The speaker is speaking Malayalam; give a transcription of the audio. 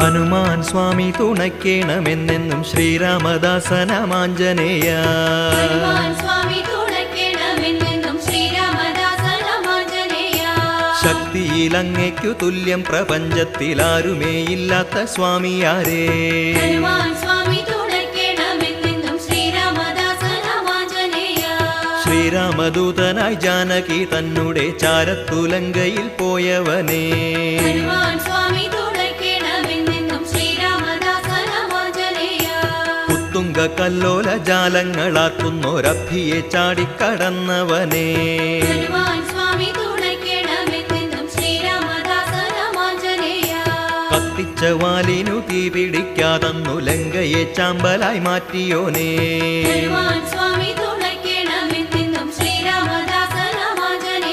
ഹനുമാൻ സ്വാമി തുണയ്ക്കേണമെന്നെന്നും ശ്രീരാമദാസനമാഞ്ജനേയ. ശക്തിയിൽ അങ്ങയ്ക്കു തുല്യം പ്രപഞ്ചത്തിലാരുമേയില്ലാത്ത സ്വാമിയാരേ. ശ്രീരാമദൂതനായി ജാനകി തന്നെ ചാരത്തുലങ്കയിൽ പോയവനേ. കുത്തുങ്ക കല്ലോല ജാലങ്ങളാക്കുന്നൊരഭിയെ ചാടിക്കടന്നവനേ. കത്തിച്ച വാലിനു തീ പിടിക്കാതന്നു ലങ്കയെ ചാമ്പലായി മാറ്റിയോനേ.